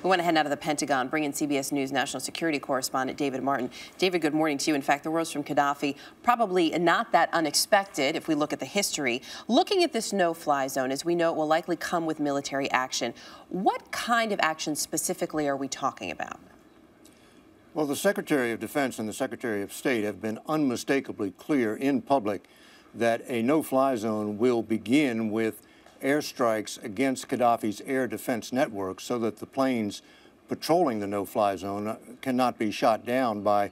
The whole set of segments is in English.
We want to head out of the Pentagon, bring in CBS News national security correspondent David Martin. David, good morning to you. In fact, the words from Gaddafi, probably not that unexpected if we look at the history. Looking at this no-fly zone, as we know, it will likely come with military action. What kind of action specifically are we talking about? Well, the Secretary of Defense and the Secretary of State have been unmistakably clear in public that a no-fly zone will begin with airstrikes against Gaddafi's air defense network so that the planes patrolling the no-fly zone cannot be shot down by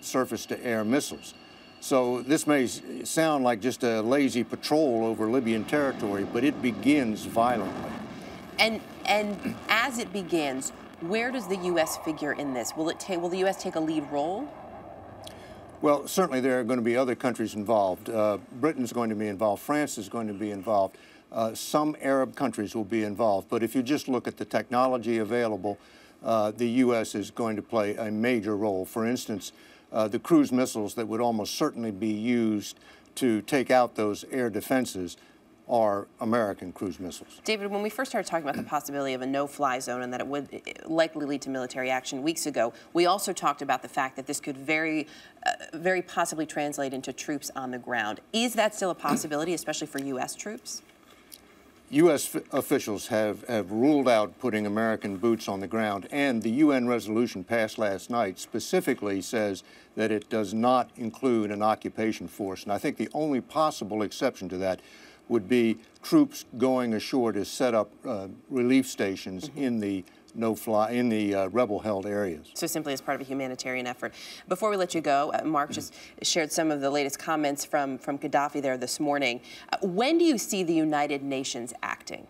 surface-to-air missiles. So this may sound like just a lazy patrol over Libyan territory, but it begins violently. And as it begins, where does the U.S. figure in this? Will the U.S. take a lead role? Well, certainly there are going to be other countries involved. Britain's going to be involved. France is going to be involved. Some Arab countries will be involved. But if you just look at the technology available, the U.S. is going to play a major role. For instance, the cruise missiles that would almost certainly be used to take out those air defenses are American cruise missiles. David, when we first started talking about the possibility of a no-fly zone and that it would likely lead to military action weeks ago, we also talked about the fact that this could very possibly translate into troops on the ground. Is that still a possibility, especially for U.S. troops? U.S. officials have ruled out putting American boots on the ground, and the UN resolution passed last night specifically says that it does not include an occupation force. And I think the only possible exception to that would be troops going ashore to set up relief stations in the rebel-held areas. So simply as part of a humanitarian effort. Before we let you go, Mark just shared some of the latest comments from Gaddafi there this morning. When do you see the United Nations acting?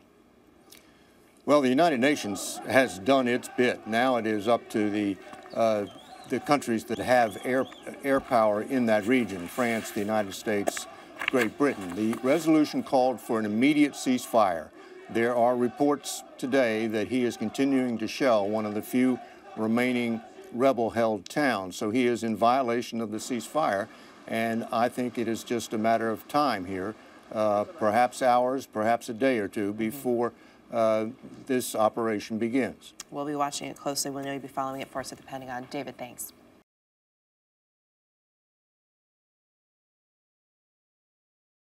Well, the United Nations has done its bit. Now it is up to the countries that have air power in that region, France, the United States, Great Britain. The resolution called for an immediate ceasefire. There are reports today that he is continuing to shell one of the few remaining rebel-held towns. So he is in violation of the ceasefire, and I think it is just a matter of time here, perhaps hours, perhaps a day or two before this operation begins. We'll be watching it closely. We'll know you'll be following it for us at the Pentagon. David, thanks.